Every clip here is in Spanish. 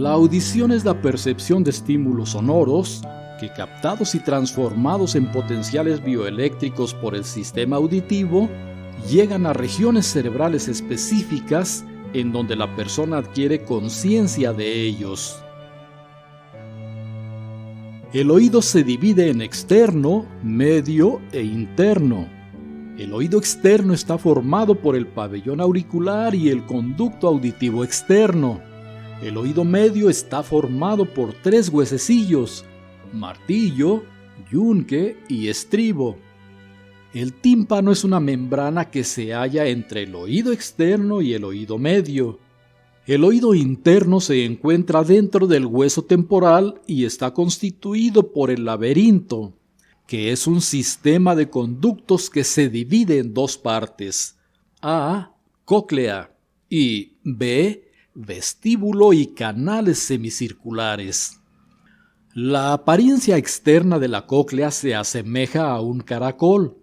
La audición es la percepción de estímulos sonoros que, captados y transformados en potenciales bioeléctricos por el sistema auditivo, llegan a regiones cerebrales específicas en donde la persona adquiere conciencia de ellos. El oído se divide en externo, medio e interno. El oído externo está formado por el pabellón auricular y el conducto auditivo externo. El oído medio está formado por 3 huesecillos: martillo, yunque y estribo. El tímpano es una membrana que se halla entre el oído externo y el oído medio. El oído interno se encuentra dentro del hueso temporal y está constituido por el laberinto, que es un sistema de conductos que se divide en 2 partes: A, cóclea, y B, vestíbulo y canales semicirculares. La apariencia externa de la cóclea se asemeja a un caracol.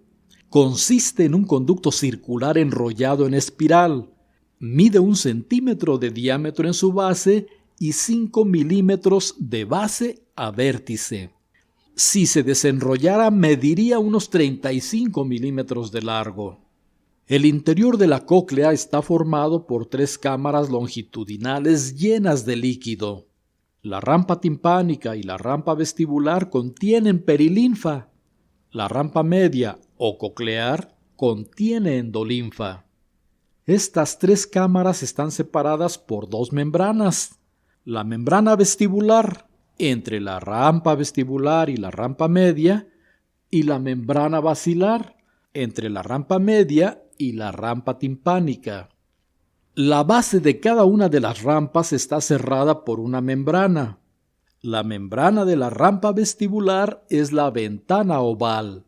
Consiste en un conducto circular enrollado en espiral. Mide 1 centímetro de diámetro en su base y 5 milímetros de base a vértice. Si se desenrollara, mediría unos 35 milímetros de largo. El interior de la cóclea está formado por 3 cámaras longitudinales llenas de líquido. La rampa timpánica y la rampa vestibular contienen perilinfa. La rampa media o coclear contiene endolinfa. Estas 3 cámaras están separadas por 2 membranas. La membrana vestibular, entre la rampa vestibular y la rampa media, y la membrana basilar, entre la rampa media y la rampa timpánica. La base de cada una de las rampas está cerrada por una membrana. La membrana de la rampa vestibular es la ventana oval.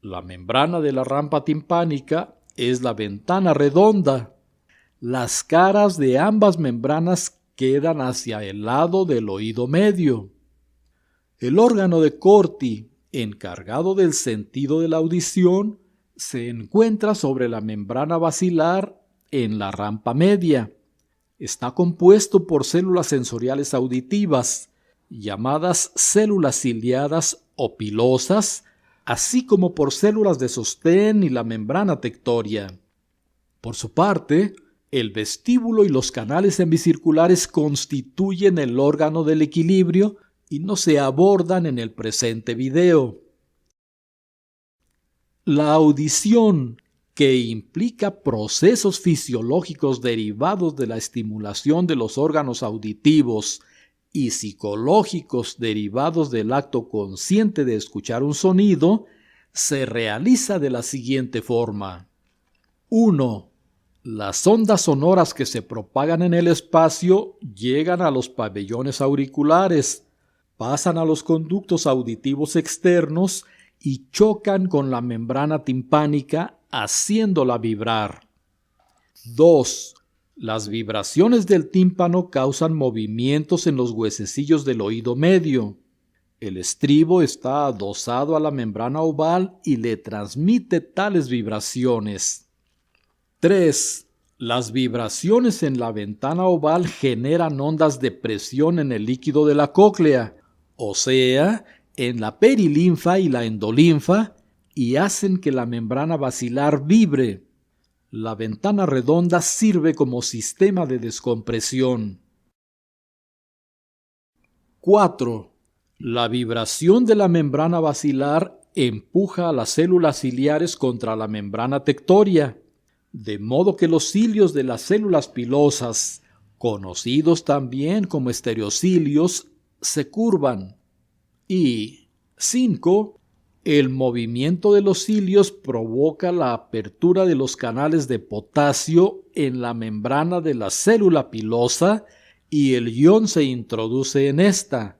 La membrana de la rampa timpánica es la ventana redonda. Las caras de ambas membranas quedan hacia el lado del oído medio. El órgano de Corti, encargado del sentido de la audición, se encuentra sobre la membrana basilar en la rampa media. Está compuesto por células sensoriales auditivas, llamadas células ciliadas o pilosas, así como por células de sostén y la membrana tectoria. Por su parte, el vestíbulo y los canales semicirculares constituyen el órgano del equilibrio y no se abordan en el presente video. La audición, que implica procesos fisiológicos derivados de la estimulación de los órganos auditivos y psicológicos derivados del acto consciente de escuchar un sonido, se realiza de la siguiente forma. 1. Las ondas sonoras que se propagan en el espacio llegan a los pabellones auriculares, pasan a los conductos auditivos externos y chocan con la membrana timpánica, haciéndola vibrar. 2. Las vibraciones del tímpano causan movimientos en los huesecillos del oído medio. El estribo está adosado a la membrana oval y le transmite tales vibraciones. 3. Las vibraciones en la ventana oval generan ondas de presión en el líquido de la cóclea, o sea, en la perilinfa y la endolinfa, y hacen que la membrana basilar vibre. La ventana redonda sirve como sistema de descompresión. 4. La vibración de la membrana basilar empuja a las células ciliares contra la membrana tectoria, de modo que los cilios de las células pilosas, conocidos también como estereocilios, se curvan. Y 5. El movimiento de los cilios provoca la apertura de los canales de potasio en la membrana de la célula pilosa y el ion se introduce en esta.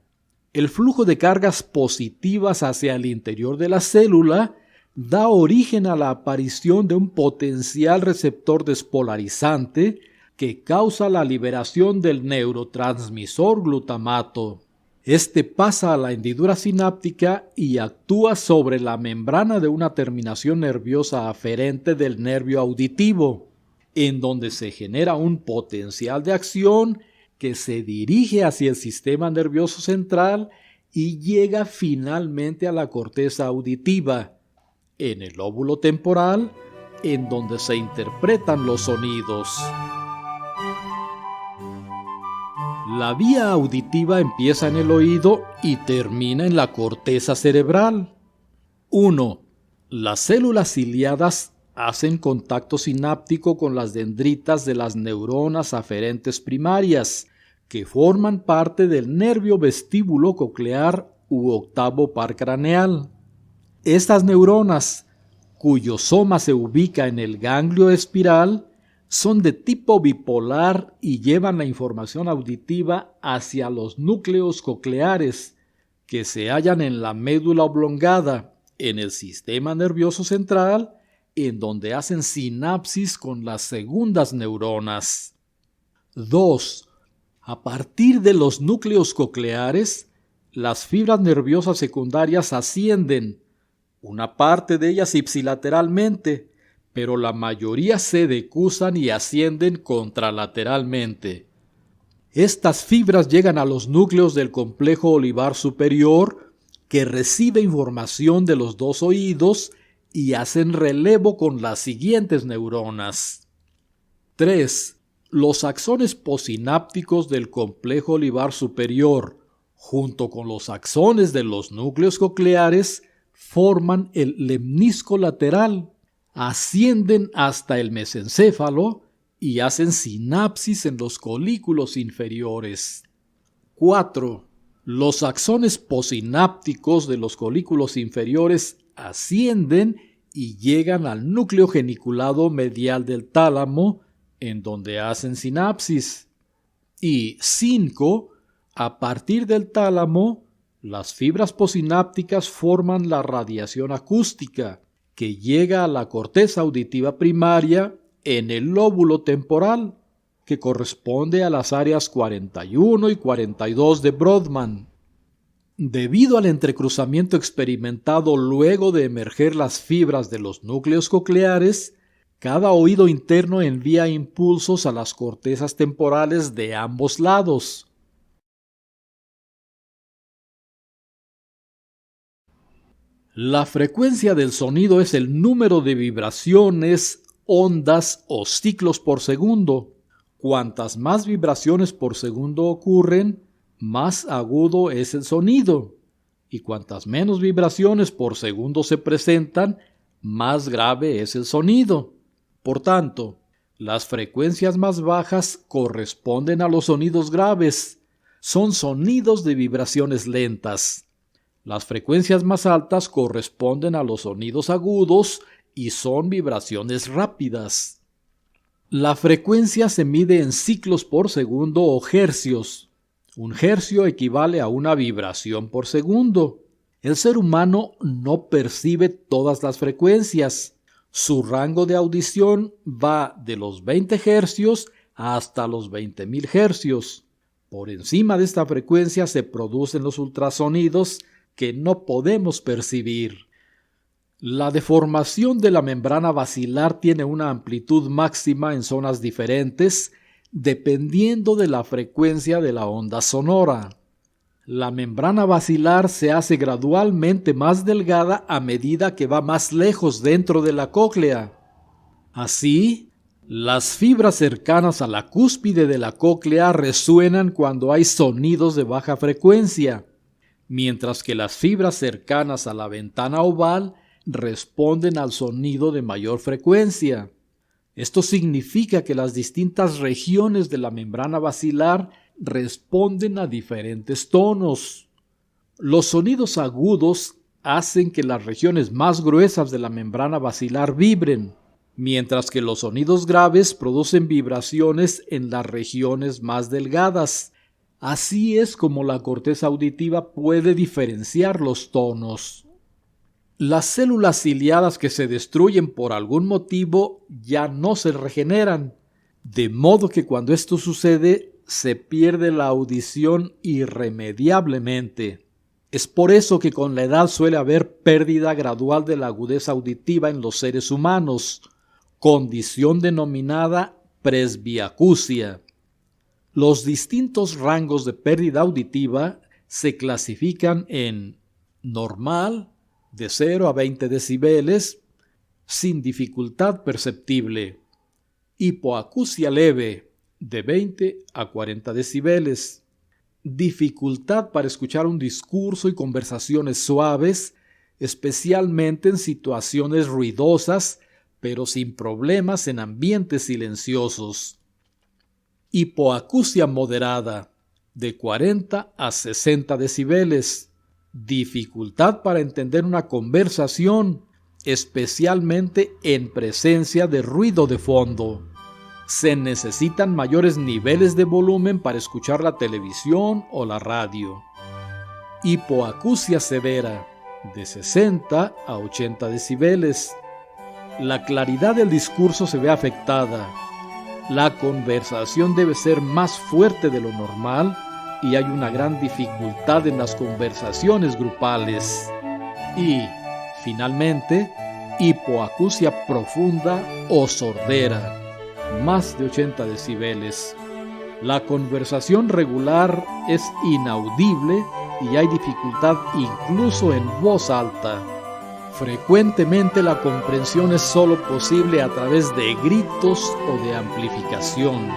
El flujo de cargas positivas hacia el interior de la célula da origen a la aparición de un potencial receptor despolarizante que causa la liberación del neurotransmisor glutamato. Este pasa a la hendidura sináptica y actúa sobre la membrana de una terminación nerviosa aferente del nervio auditivo, en donde se genera un potencial de acción que se dirige hacia el sistema nervioso central y llega finalmente a la corteza auditiva, en el lóbulo temporal, en donde se interpretan los sonidos. La vía auditiva empieza en el oído y termina en la corteza cerebral. 1. Las células ciliadas hacen contacto sináptico con las dendritas de las neuronas aferentes primarias, que forman parte del nervio vestíbulo coclear u octavo par craneal. Estas neuronas, cuyo soma se ubica en el ganglio espiral, son de tipo bipolar y llevan la información auditiva hacia los núcleos cocleares, que se hallan en la médula oblongada, en el sistema nervioso central, en donde hacen sinapsis con las segundas neuronas. 2. A partir de los núcleos cocleares, las fibras nerviosas secundarias ascienden, una parte de ellas ipsilateralmente, pero la mayoría se decusan y ascienden contralateralmente. Estas fibras llegan a los núcleos del complejo olivar superior, que recibe información de los dos oídos y hacen relevo con las siguientes neuronas. 3. Los axones posinápticos del complejo olivar superior, junto con los axones de los núcleos cocleares, forman el lemnisco lateral, ascienden hasta el mesencéfalo y hacen sinapsis en los colículos inferiores. 4. Los axones posinápticos de los colículos inferiores ascienden y llegan al núcleo geniculado medial del tálamo, en donde hacen sinapsis. Y 5. A partir del tálamo, las fibras posinápticas forman la radiación acústica, que llega a la corteza auditiva primaria en el lóbulo temporal, que corresponde a las áreas 41 y 42 de Brodmann. Debido al entrecruzamiento experimentado luego de emerger las fibras de los núcleos cocleares, cada oído interno envía impulsos a las cortezas temporales de ambos lados. La frecuencia del sonido es el número de vibraciones, ondas o ciclos por segundo. Cuantas más vibraciones por segundo ocurren, más agudo es el sonido. Y cuantas menos vibraciones por segundo se presentan, más grave es el sonido. Por tanto, las frecuencias más bajas corresponden a los sonidos graves. Son sonidos de vibraciones lentas. Las frecuencias más altas corresponden a los sonidos agudos y son vibraciones rápidas. La frecuencia se mide en ciclos por segundo o hercios. Un hercio equivale a una vibración por segundo. El ser humano no percibe todas las frecuencias. Su rango de audición va de los 20 hercios hasta los 20.000 hercios. Por encima de esta frecuencia se producen los ultrasonidos que no podemos percibir. La deformación de la membrana basilar tiene una amplitud máxima en zonas diferentes, dependiendo de la frecuencia de la onda sonora. La membrana basilar se hace gradualmente más delgada a medida que va más lejos dentro de la cóclea. Así, las fibras cercanas a la cúspide de la cóclea resuenan cuando hay sonidos de baja frecuencia, mientras que las fibras cercanas a la ventana oval responden al sonido de mayor frecuencia. Esto significa que las distintas regiones de la membrana basilar responden a diferentes tonos. Los sonidos agudos hacen que las regiones más gruesas de la membrana basilar vibren, mientras que los sonidos graves producen vibraciones en las regiones más delgadas. Así es como la corteza auditiva puede diferenciar los tonos. Las células ciliadas que se destruyen por algún motivo ya no se regeneran, de modo que cuando esto sucede se pierde la audición irremediablemente. Es por eso que con la edad suele haber pérdida gradual de la agudeza auditiva en los seres humanos, condición denominada presbiacusia. Los distintos rangos de pérdida auditiva se clasifican en normal, de 0 a 20 decibeles, sin dificultad perceptible; hipoacusia leve, de 20 a 40 decibeles; dificultad para escuchar un discurso y conversaciones suaves, especialmente en situaciones ruidosas, pero sin problemas en ambientes silenciosos; hipoacusia moderada, de 40 a 60 decibeles, dificultad para entender una conversación, especialmente en presencia de ruido de fondo. Se necesitan mayores niveles de volumen para escuchar la televisión o la radio. Hipoacusia severa, de 60 a 80 decibeles. La claridad del discurso se ve afectada. La conversación debe ser más fuerte de lo normal y hay una gran dificultad en las conversaciones grupales. Y, finalmente, hipoacusia profunda o sordera, más de 80 decibeles. La conversación regular es inaudible y hay dificultad incluso en voz alta. Frecuentemente la comprensión es solo posible a través de gritos o de amplificación.